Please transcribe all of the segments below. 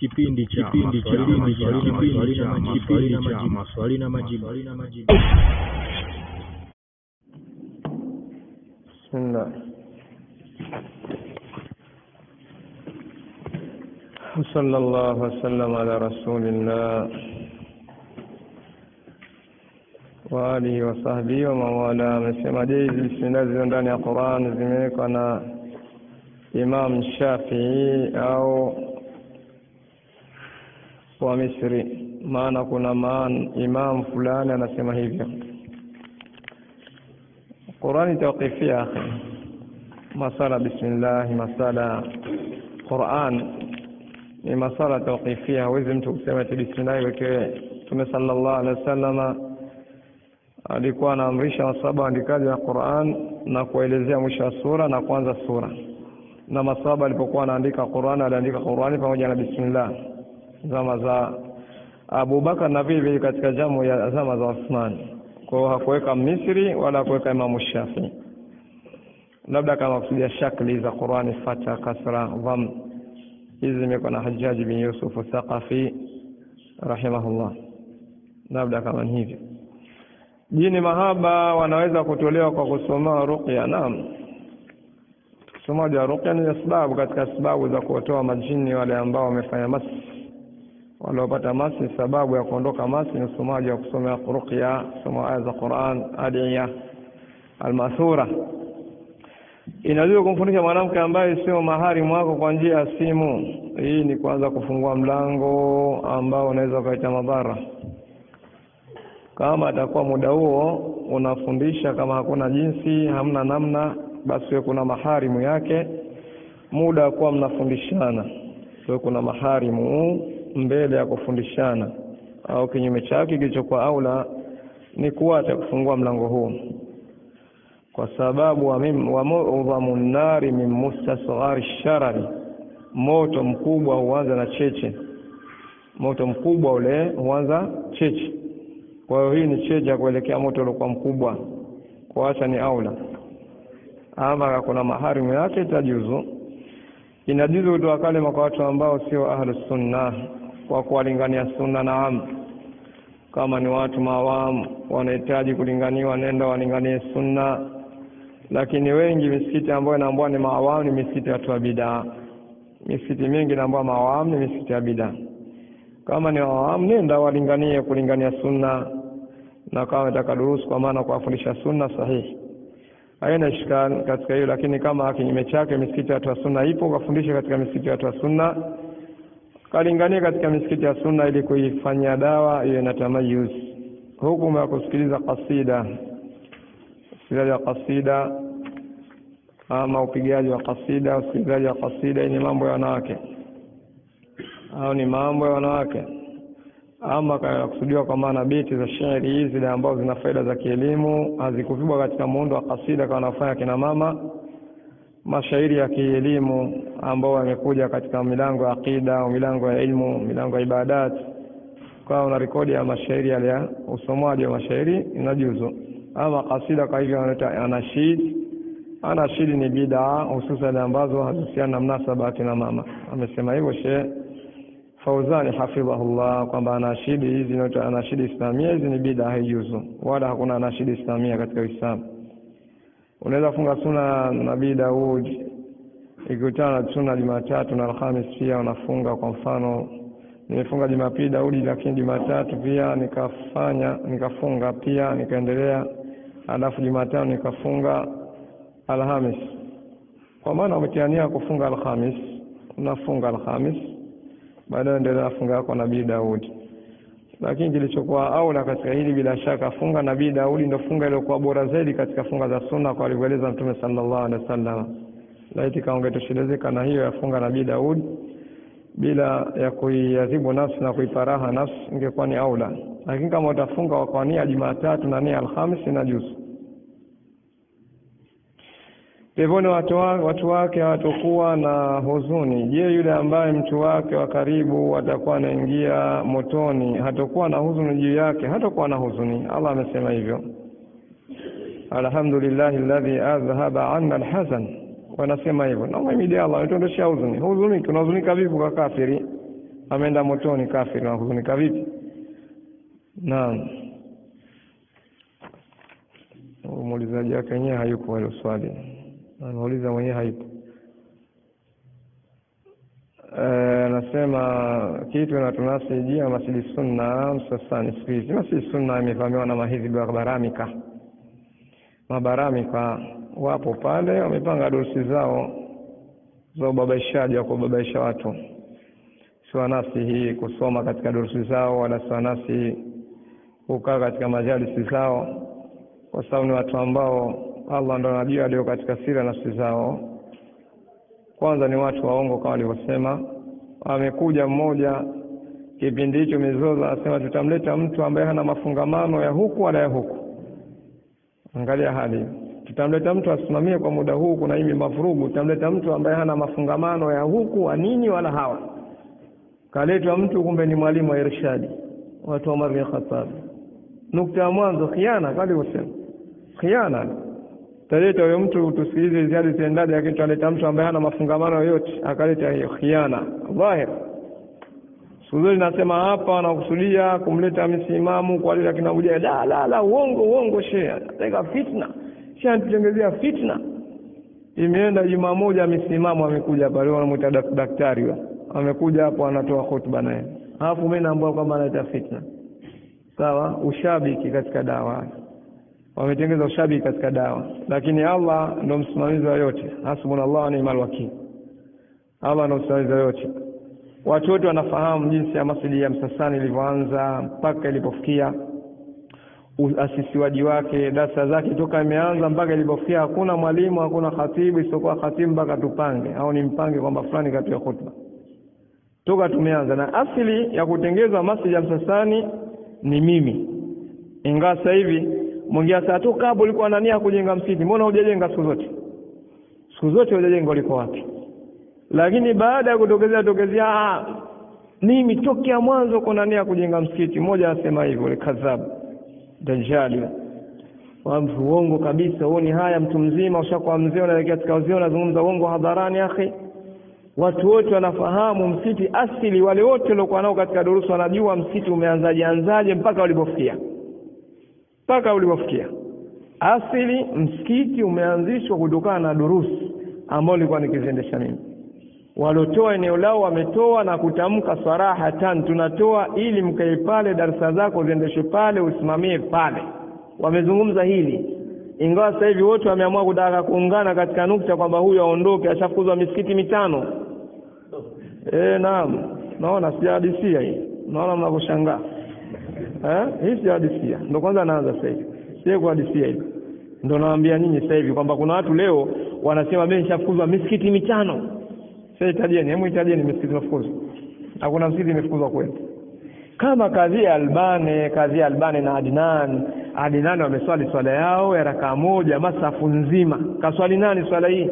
kipindi cha maswali na majibu. Bismillah. Sallallahu wasallam ala rasulillah wa alihi wa sahbihi wa mawala. Amesema bismillah zile ndani ya Qur'an zimewekwa na Imam Shafi'i au wa Misri, maana kuna imam fulani anasema hivyo. Qur'ani tawqifia akhi, masala bismillah, masala Qur'an ni masala tawqifia. Hawezi mtu kusema bismillah weke. Mtume sallallahu alaihi wasallam alikuwa anaamrisha masahaba andikaji ya Qur'an na kuelezea mwisho wa sura na kuanza sura, na masahaba alipokuwa anaandika Qur'an aliandika Qur'ani pamoja na bismillah zama za Abu Bakar na vile katika jamu ya zama za Uthman. Kwa hiyo hakuweka Misri wala hakuweka Imam Shafi'i, labda kama kusudia shakli za Qur'ani, fatha, kasra, dham. Hizi zimekuwa na Hajjaj bin Yusuf al-Thaqafi rahimahullah, labda kama hivyo. Jini mahaba wanaweza kutolewa kwa kusoma ruqya. Naam, usomaji wa ruqya ni sababu katika sababu za kuotoa majini wale ambao wamefanya masi, waliopata masi. Sababu ya kuondoka masi ni usomaji wa kusoma ruqya, kusoma aya za Qur'an, adiya al-mathura. Inaweza kumfundisha mwanamke ambaye sio maharimu wako kwa njia ya simu. Hii ni kwanza kufungua mlango ambao unaweza kuleta madhara. Kama atakuwa muda huo unafundisha, kama hakuna jinsi, hamna namna, basi kuna maharimu yake muda kwa mnafundishana. Sio kuna maharimu mbele ya kufundishana, au kinyume chake kilichokuwa aula ni kuacha kufungua mlango huu, kwa sababu wa mu'dhamun nari min mustasghari sharari, moto mkubwa huanza na cheche. Moto mkubwa ule huanza cheche. Kwa hiyo hii ni cheche ya kuelekea moto uliokuwa mkubwa, kuacha ni aula. Ama kuna maharimu yake itajuzu. Inajuzu kutoa kalima kwa watu ambao sio ahlus sunna, kwa kuwalingania sunna. Naam, kama ni watu mawamu wanahitaji kulinganiwa, nenda walinganie sunna. Lakini wengi misikiti ambayo inaambiwa ni mawamu ni misikiti ya watu wa bid'a. Misikiti mingi inaambiwa mawamu ni misikiti ya bid'a. Kama ni mawamu, nenda walinganie kulingania sunna, na kama unataka durusu kwa maana kuwafundisha sunna sahihi, haina ishkali katika hiyo. Lakini kama kinyume chake misikiti ya watu wa sunna ipo, kufundisha katika misikiti ya watu wa sunna, kalingania katika misikiti ya sunna ili kuifanyia dawa iwe na tamayuz. Hukumu ya kusikiliza kasida, usikilizaji wa kasida ama upigaji wa kasida, usikilizaji wa kasida ni mambo ya wanawake au ni mambo ya wanawake. Ama kusudiwa kwa maana beti za shairi hizi ambazo zina faida za kielimu, hazikupigwa katika muundo wa kasida kama wanafanya kina mama. Mashairi ya kielimu ambao yamekuja katika milango ya akida au milango ya ilmu, milango ya ibadat, kwa una rekodi ya mashairi yale ya usomaji wa mashairi inajuzu. Ama kasida kwa hivyo wanaita anashid. Anashid ni bid'a, hususan ambazo hazihusiana na mnasaba kina mama. Amesema hivyo Sheikh Fauzani hafidhahullah kwamba anashidi hizi ni anashidi islamia, hizi ni bid'a, haijuzu, wala hakuna anashidi islamia katika Uislamu. Unaweza funga sunna Nabii Daud, ikutana na sunna Jumatatu na Alhamis pia unafunga. Kwa mfano nimefunga Jumapili Daudi, lakini Jumatatu pia nikafunga pia nikaendelea, alafu Jumatano nikafunga Alhamis. Kwa maana umetiania kufunga Alhamis, unafunga Alhamis, baadaye ndio unafunga kwa Nabii Daudi. Lakini kilichokuwa aula katika hili bila shaka funga Nabii Daudi ndio funga iliyokuwa bora zaidi katika funga za sunna kwa alivyoeleza Mtume sallallahu alaihi wasallam. Laiti kaongetoshelezeka na hiyo ya funga Nabii Daudi bila ya kuiadhibu nafsi na kuiparaha nafsi, ingekuwa ni aula. Lakini kama utafunga kwa nia Jumatatu na nia Alhamisi inajuzu. Pevoni watu wake hawatakuwa na huzuni. Je, yule ambaye mtu wake wa karibu atakuwa anaingia motoni, hatakuwa na huzuni juu yake? Hatakuwa na huzuni. Allah amesema hivyo, alhamdulillahi alladhi azhaba 'anna alhazan. Wanasema hivyo, na muhimidi Allah, tuondosha huzuni. Huzuni tunahuzunika vipi kwa kafiri? ameenda motoni kafiri, na kuzunika vipi? Naam. Muulizaji wake mwenyewe hayupo hilo swali. Anauliza mwenyewe hayupo. Anasema kitu na tunasijia Masjid Sunna sasa ni siku. Masjid Sunna imevamiwa na mahizbi wa baramika. Mabaramika wapo pale wamepanga dosi zao za ubabaishaji wa kubabaisha watu. Sio nafsi hii kusoma katika dosi zao, wala sio nafsi kukaa katika majalisi zao, kwa sababu ni watu ambao Allah ndo anajua leo katika siri nafsi zao. Kwanza ni watu waongo kama walivyosema. Amekuja mmoja kipindi hicho mizozo, anasema tutamleta mtu ambaye hana mafungamano ya huku wala ya huku. Angalia hali. Tutamleta mtu asimamie kwa muda huu, kuna hii mafurugu. Tutamleta mtu ambaye hana mafungamano ya huku wa nini wala hawa. Kaletwa mtu kumbe ni mwalimu wa irshadi, watu wa Umar bin Khattab. Nukta ya mwanzo khiana, kali usema khiana. Taleta huyo mtu tusikilize ziada tendade, lakini tutaleta mtu ambaye hana mafungamano yoyote, akaleta hiyo khiana dhahir. Suzuri nasema hapa anakusudia kumleta msimamu kwa ile kinabudia la uongo shea, ataka fitna, shea anatengezea fitna. Imeenda juma moja msimamu amekuja pale, wanamuita daktari wa amekuja hapo anatoa hotuba naye, alafu mimi naambiwa kwamba analeta fitna. Sawa, ushabiki katika dawa, wametengeza ushabiki katika dawa, lakini Allah ndo msimamizi wa yote. Hasbunallahu wa ni'mal wakeel. Allah ndo msimamizi wa yote. Watu wote wanafahamu jinsi ya Masjid ya Msasani ilivyoanza mpaka ilipofikia uasisiwaji wake, darasa zake toka imeanza mpaka ilipofikia. Hakuna mwalimu, hakuna khatibu isipokuwa khatibu mpaka tupange au ni mpange kwamba fulani katoa khutba. Toka tumeanza, na asili ya kutengeza Masjid ya Msasani ni mimi. Ingawa sasa hivi mwingia saa tu kabla ulikuwa na nia kujenga msikiti, mbona hujajenga siku zote? Siku zote hujajenga, uliko wapi? Lakini baada ya kutokezea mimi tokea mwanzo kuna nia kujenga msikiti. Mmoja anasema hivyo, ile kadhabu dajjali, wamfu uongo kabisa. Uone haya, mtu mzima ushakuwa mzee, unaelekea katika uzee, unazungumza uongo hadharani. Akhi, watu wote wanafahamu msikiti asili. Wale wote waliokuwa nao katika durusu wanajua msikiti umeanzaje mpaka ulipofikia. Asili msikiti umeanzishwa kutokana na durusu ambao nilikuwa nikiziendesha mimi. Walotoa eneo lao wametoa na kutamka sarahatan, tunatoa ili mkae pale, darasa zako ziendeshwe pale, usimamie pale. Wamezungumza hili. Ingawa sasa hivi wote wameamua kutaka kuungana katika nukta kwamba huyu aondoke, ashafukuzwa misikiti 5. Naam. Naona sijadisia hii. Naona mnakushangaa. Hii sijadisia. Ndio kwanza naanza sasa hivi. Sije kuhadisia hivi. Ndio nawaambia nyinyi sasa hivi kwamba kuna watu leo wanasema mimi nishafukuzwa misikiti 5. Sasa itajieni, itajieni misikiti mafukuzwa. Hakuna msikiti imefukuzwa kweli. Kama kadhi ya Albani na Adnan wameswali swala yao ya rakaa moja masafu nzima. Kaswali nani swala hii?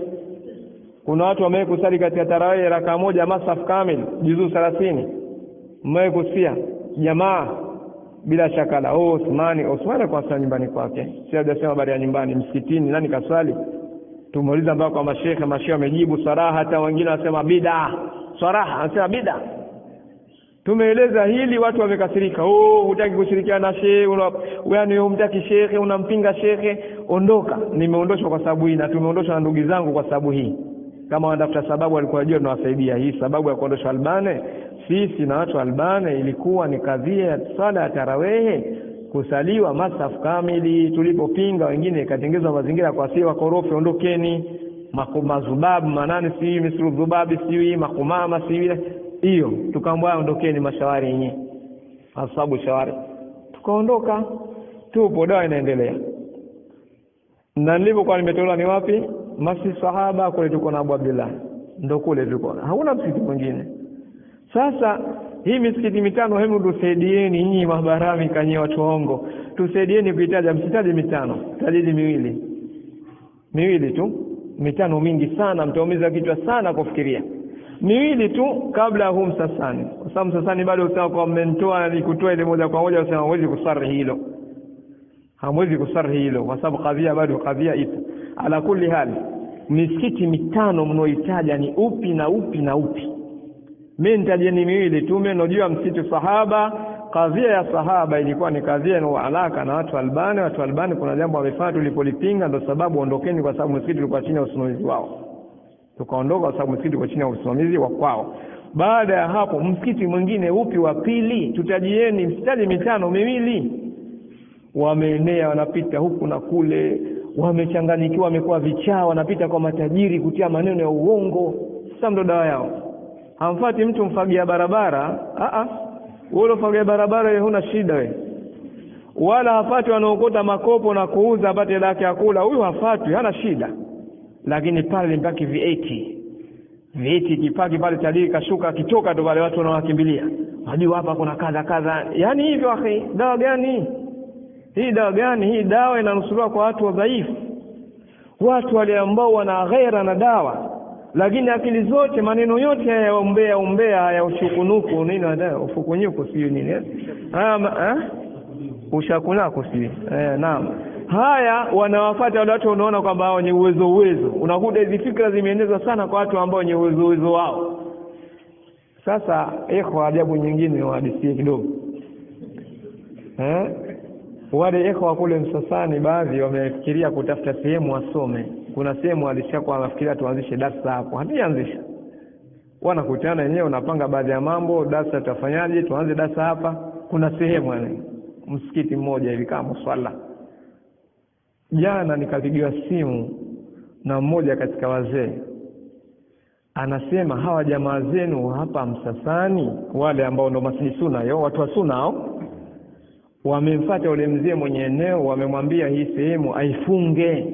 Kuna watu wamekusali katika tarawih rakaa moja masafu kamili, juzuu 30. Mmekusikia jamaa bila shaka la Osmani kwa sala nyumbani kwake. Si hajasema habari ya nyumbani, msikitini nani kaswali? Tumeuliza mpaka kwa mashehe wamejibu saraha, hata wengine wanasema bid'a. Saraha anasema bid'a. Tumeeleza hili, watu wamekasirika. Hutaki kushirikiana na shehe, wewe humtaki shehe, unampinga shehe, ondoka. Nimeondoshwa kwa sababu hii, na tumeondoshwa na ndugu zangu kwa sababu hii. Kama wanatafuta sababu walikuwa wajua tunawasaidia. Hii sababu ya kuondoshwa Albani, sisi na watu Albani ilikuwa ni kadhia ya swala ya tarawih kusaliwa masafu kamili. Tulipopinga wengine ikatengezwa mazingira kwa siwa korofi, ondokeni makumazubabu manani si misru dhubabi si makumama si hiyo, tukaambia ondokeni mashawari yenyewe asabu shawari, tukaondoka. Tupo dawa inaendelea. Na nilipokuwa nimetolewa ni wapi? Masjid Sahaba kule, tuko na Abu Abdullah, ndio kule tuko. Hakuna msikiti mwingine. Sasa hii misikiti 5, hebu tusaidieni nyinyi mabarami kanye watu waongo. Tusaidieni kuitaja, msitaje 5, tajeni miwili tu. 5 mingi sana, mtaumiza kichwa sana kufikiria. 2 tu kabla huu Msasani. Kwa sababu Msasani bado usema kwa mmentoa na kutoa ile moja kwa moja, usema hawezi kusarhi hilo. Hamwezi kusarhi hilo kwa sababu kadhia bado kadhia ipo. Ala kulli hali, misikiti 5 mnoitaja ni upi na upi na upi? Mimi nitajeni miwili tu. Mimi najua msikiti sahaba, kadhia ya sahaba ilikuwa ni kadhia na alaka na watu Albani. Watu Albani kuna jambo wamefanya tulipolipinga, ndio sababu ondokeni, kwa sababu msikiti ulikuwa chini ya usimamizi wao. Tukaondoka kwa sababu msikiti ulikuwa chini ya usimamizi wa kwao. Baada ya hapo msikiti mwingine upi wa pili? Tutajieni msikiti mitano miwili. Wameenea, wanapita huku na kule, wamechanganyikiwa, wamekuwa vichaa, wanapita kwa matajiri kutia maneno ya uongo. Sasa ndo dawa yao. Hamfuati mtu mfagia barabara, wewe ufagia barabara wewe huna shida wewe. Wala hafati wanaokota makopo na kuuza apate lake ya kula, huyu hafati, hana shida. Lakini pale mpaki V8 kipaki pale tajiri kashuka, kitoka tu wale watu wanawakimbilia. Hadi hapa kuna kadha. Yaani hivyo akhi, dawa gani? Hii dawa gani? Hii dawa inanusurua kwa watu wadhaifu. Watu wale ambao wana ghaira na dawa. Lakini akili zote, maneno yote ya umbea ya ushukunuku nini ndio ufukunyuko sio nini? Ushakunako sio. Naam. Haya wanawafuata wale watu unaona kwamba hao ni uwezo. Unakuta hizi fikra zimeenezwa sana kwa watu ambao ni uwezo wao. Sasa ajabu nyingine wahadithi kidogo. Wale ikhwa kule Msasani baadhi wamefikiria kutafuta sehemu wasome. Kuna sehemu alishakuwa anafikiria tuanzishe darasa hapo. Hatuanzisha. Wanakutana wenyewe, unapanga baadhi ya mambo, darasa tutafanyaje, tuanze darasa hapa. Kuna sehemu msikiti mmoja hivi kama swala. Jana nikapigiwa simu na mmoja katika wazee. Anasema hawa jamaa zenu hapa Msasani, wale ambao ndo masjid sunna, watu wa sunna hao, wamemfuata yule mzee mwenye eneo, wamemwambia hii sehemu aifunge.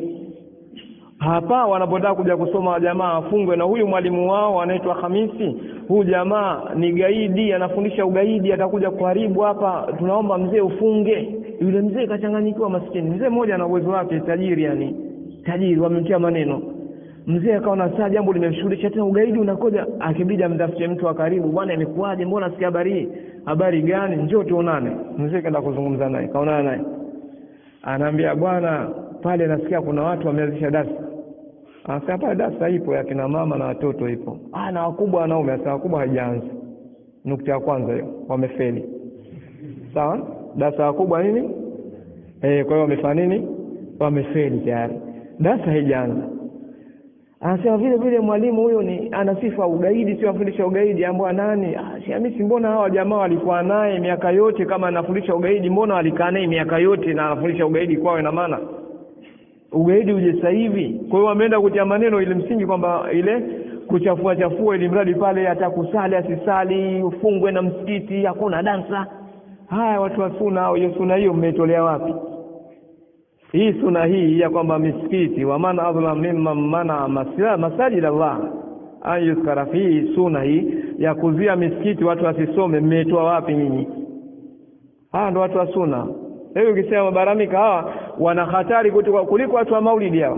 Hapa wanapotaka kuja kusoma jamaa afungwe, na huyu mwalimu wao anaitwa Hamisi. Huyu jamaa ni gaidi, anafundisha ugaidi, atakuja kuharibu hapa. Tunaomba mzee ufunge. Yule mzee kachanganyikiwa maskini. Mzee mmoja ana uwezo wake, tajiri wamemtia maneno. Mzee akaona saa jambo limemshughulisha tena ugaidi unakoja, akibidi amtafute mtu wa karibu. Bwana imekuaje? Mbona sikia habari gani? Njoo tuonane. Mzee kaenda kuzungumza naye, kaonana naye. Anaambia bwana, pale nasikia kuna watu wameanzisha darasa. Anasema pale darasa ipo ya kina mama na watoto ipo. Na wakubwa wanaume, asema wakubwa haijaanza. Nukta ya kwanza hiyo, wamefeli. Sawa? Darasa wakubwa nini? Kwa hiyo wamefanya nini? Wamefeli tayari. Darasa haijaanza. Anasema vile mwalimu huyo ni ana sifa ugaidi, sio afundisha ugaidi. Ambao nani? Hamisi, mbona hawa jamaa walikuwa naye miaka yote kama anafundisha ugaidi, mbona walikaa naye miaka yote na anafundisha ugaidi kwao? Ina maana ugaidi uje sasa hivi. Kwa hiyo wameenda kutia maneno ile msingi kwamba ile kuchafua ili mradi pale atakusali asisali, ufungwe na msikiti, hakuna dansa. Haya watu wa sunna hao, hiyo sunna hiyo mmetolea wapi? Hii sunna hii ya kwamba misikiti wa man adlam mimman mana masajid Allah ayuskara fi, sunna hii ya kuzuia misikiti watu wasisome, mmetoa wapi nyinyi? Hawa ndio watu wa sunna. Leo ukisema mabaramika hawa wana hatari kuliko watu wa maulidi hawa.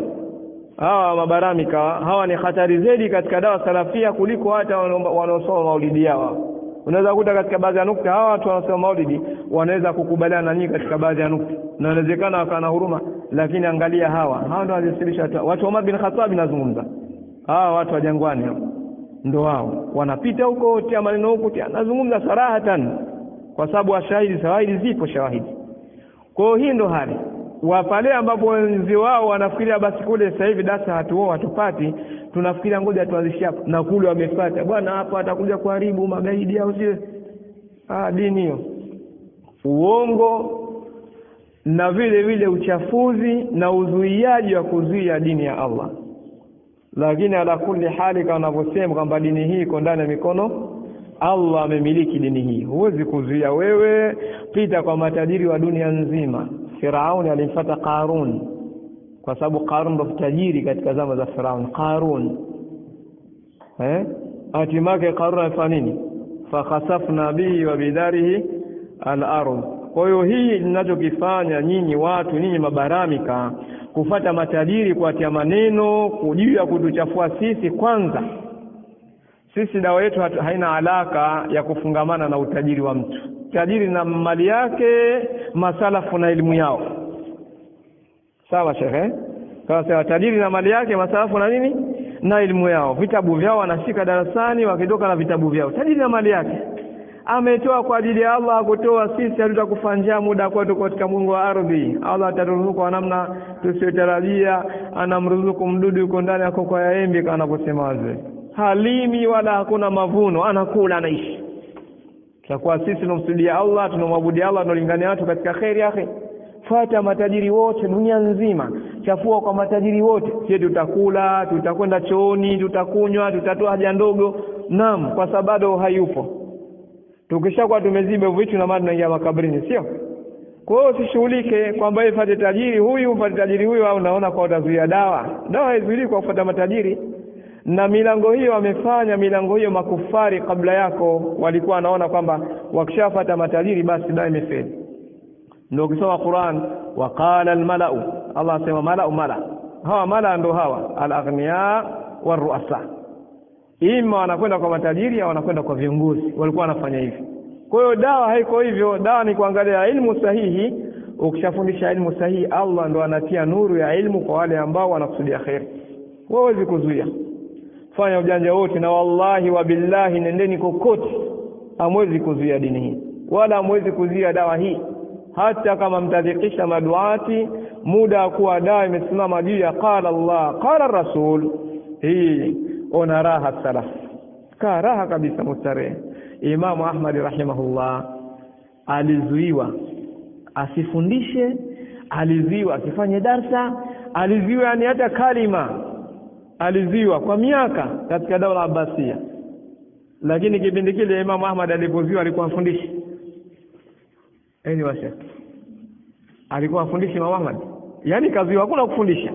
Hawa mabaramika hawa ni hatari zaidi katika dawa salafia kuliko hata wanaosoma maulidi hawa. Unaweza kukuta katika baadhi ya nukta hawa watu wanaosoma maulidi wanaweza kukubaliana na nyinyi katika baadhi ya nukta. Na inawezekana wakana huruma, lakini angalia hawa ndio walizisilisha watu wa Umar bin Khattab nazungumza. Hawa watu wa Jangwani ndio hao. Wanapita huko tia maneno huko tia. Nazungumza sarahatan kwa sababu shahidi zipo shahidi. Kwa hiyo hii ndo hali. Wapale ambapo wenzi wao wanafikiria basi kule sasa hivi darasa hatupati, tunafikiria ngoja tuanzishe hapa, na kule wamefuata bwana hapa atakuja kuharibu magaidi au sio? Dini hiyo. Uongo na vile uchafuzi na uzuiaji wa kuzuia dini ya Allah. Lakini ala kulli hali kama wanavyosema kwamba dini hii iko ndani ya mikono Allah, amemiliki dini hii. Huwezi kuzuia wewe. Pita kwa matajiri wa dunia nzima. Firauni alimfuata Qarun kwa sababu Qarun ndo tajiri katika zama za Firauni. Qarun hatimaye Qarun alifanya nini? Fa khasafna bihi wa bidarihi al-ardh. Kwa hiyo hii ninachokifanya nyinyi watu, nyinyi mabaramika, kufuata matajiri kuatia maneno kujua kutuchafua sisi. Kwanza sisi dawa yetu haina alaka ya kufungamana na utajiri wa mtu. Tajiri na mali yake, masalafu na elimu yao. Sawa shekhe? Kwa sababu tajiri na mali yake, masalafu na nini? na elimu yao, vitabu vyao wanashika darasani, wakitoka na vitabu vyao. Tajiri na mali yake ametoa kwa ajili ya Allah, kutoa sisi hatutakufa njaa muda kwetu katika Mungu wa ardhi. Allah ataruzuku kwa namna tusiyotarajia, anamruzuku mdudu yuko ndani yako kwa yaembe kana kusema wazee. Halimi wala hakuna mavuno, anakula anaishi. Kwa sisi tunamsujudia Allah, tunamwabudia Allah, tunalingania watu katika khairi yake. Fuata matajiri wote dunia nzima, chafua kwa matajiri wote. Sisi tutakula, tutakwenda chooni, tutakunywa, tutatoa haja ndogo. Naam, kwa sababu hayupo. Tukishakuwa tumeziba vitu na maana tunaingia makaburini, sio? Kwa hiyo usishughulike kwamba ifate tajiri huyu, ufate tajiri huyu, au unaona kwa utazuia dawa. Dawa haizuili kwa kufuata matajiri. Na milango hiyo wamefanya milango hiyo makufari kabla yako, walikuwa wanaona kwamba wakishafuata matajiri basi dawa imefeli. Ndio ukisoma Qur'an, waqala almala'u, Allah asema mala'u mala. Hawa mala ndo hawa al-aghniya war-ru'asa. Ima wanakwenda kwa matajiri au wanakwenda kwa viongozi, walikuwa wanafanya hivi. Kwa hiyo dawa haiko hivyo, dawa ni kuangalia ilmu sahihi. Ukishafundisha ilmu sahihi, Allah ndo anatia nuru ya ilmu kwa wale ambao wanakusudia khair. Huwezi kuzuia. Fanya ujanja wote, na wallahi wa billahi nendeni kokote, hamwezi kuzuia dini hii wala hamwezi kuzuia dawa hii. Hata kama mtadhikisha maduati, muda kuwa dawa imesimama juu ya qala Allah qala Rasul, hii ona raha salaf, ka raha kabisa mustarehe. Imam Ahmad rahimahullah alizuiwa asifundishe, alizuiwa asifanye darsa, alizuiwa yani hata kalima alizuiwa kwa miaka katika daula Abbasia. Lakini kipindi kile Imam Ahmad alipozuiwa alikuwa afundishi. Washa alikuwa afundishi Imam Ahmad, yani kaziwa hakuna kufundisha.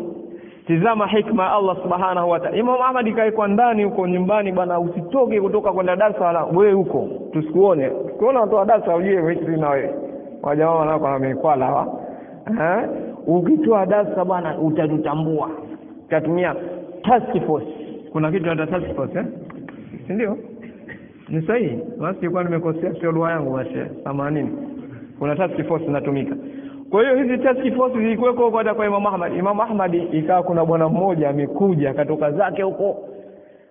Tizama hikma Allah subhanahu wa ta'ala. Imam Ahmad kaekwa ndani huko nyumbani, bwana usitoke kutoka kwenda darasa wala wewe huko tusikuone. Ukiona watu darasa ujue wewe na wewe. Wajamaa wanako wamekwala hawa. Ukitoa darasa bwana utatutambua. Tatumia task force. Kuna kitu cha task force si ndio? Ni sahihi. Basi kwa nimekosea sio lugha yangu basi. 80. Kuna task force inatumika. Kwa hiyo hizi task force zilikuweko kwa Imam Ahmad. Imam Ahmad ikawa kuna bwana mmoja amekuja akatoka zake huko,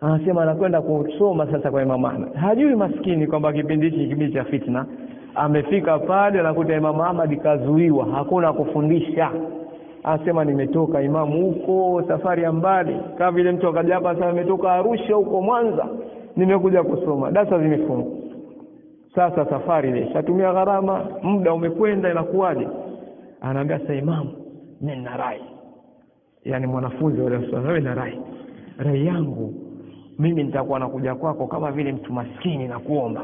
anasema anakwenda kusoma sasa kwa Imam Ahmad. Hajui maskini kwamba kipindi hiki kipindi cha fitna. Amefika pale anakuta Imam Ahmad kazuiwa, hakuna kufundisha. Anasema nimetoka imamu huko safari ya mbali, kama vile mtu akaja hapa sasa nimetoka Arusha huko Mwanza, nimekuja kusoma. Darasa zimefungwa. Sasa safari ile shatumia gharama, muda umekwenda, inakuwaje? Anaambia sasa imamu, mimi nina rai. Yani mwanafunzi wale wewe na rai yangu mimi nitakuwa nakuja kwako kama vile mtu maskini na kuomba.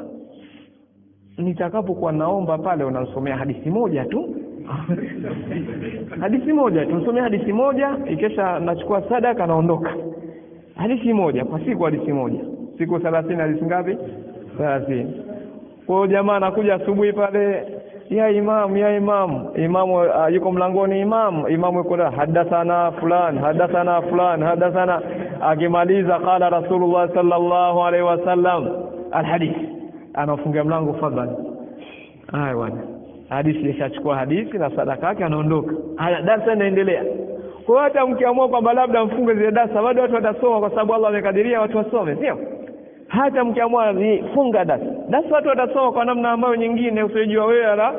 Nitakapokuwa naomba pale unasomea hadithi moja tu. Hadithi moja tu, nsomea hadithi moja, ikesha nachukua sadaka naondoka. Hadithi moja kwa siku, hadithi moja. Siku 30 hadithi ngapi? 30. Kwa jamaa anakuja asubuhi pale, ya imam imamu yuko mlangoni, imamu yuko da hadathana fulani, akimaliza qala Rasulullah sallallahu alaihi wasallam alhadith, anafunga mlango fadhali. Bwana hadithi ishachukua hadithi na sadaka yake, anaondoka. Haya, darasa inaendelea. Kwa hata mkiamua kwamba labda mfunge zile darasa, bado watu watasoma kwa sababu Allah amekadiria watu wasome, sio? Hata mkiamua funga darasa watu watasoma kwa namna ambayo nyingine usijua wewe. Ala,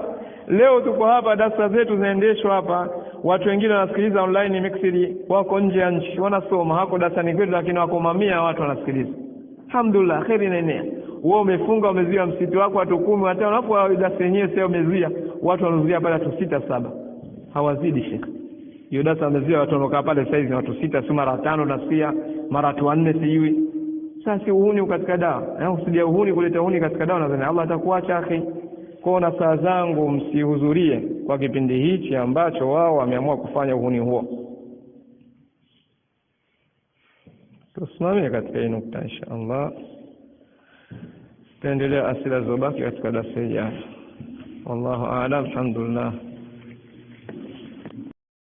leo tuko hapa, darasa zetu zinaendeshwa hapa, watu wengine wanasikiliza online mixed, wako nje ya nchi wanasoma, hako darasani kwetu, lakini wako mamia watu wanasikiliza. Alhamdulillah, khairi inaenea. Wewe umefunga, umezuia msitu wako watu 10, hata unapo darasa yenyewe sio umezuia, watu wanazuia pale watu 6 7. Hawazidi shekhi. Hiyo darasa umezuia watu wanakaa pale sasa hivi watu 6, si mara 5 nasikia, mara watu 4 sijui. Sasa uhuni katika dawa. Usidia uhuni kuleta uhuni katika dawa, nadhani Allah atakuacha akhi. Kwa na saa zangu msihudhurie kwa kipindi hichi ambacho wao wameamua kufanya uhuni huo. Tusimamie katika hii nukta inshallah. Tuendelea asila zobaki katika darasa hili. Wallahu a'lam. Alhamdulillah.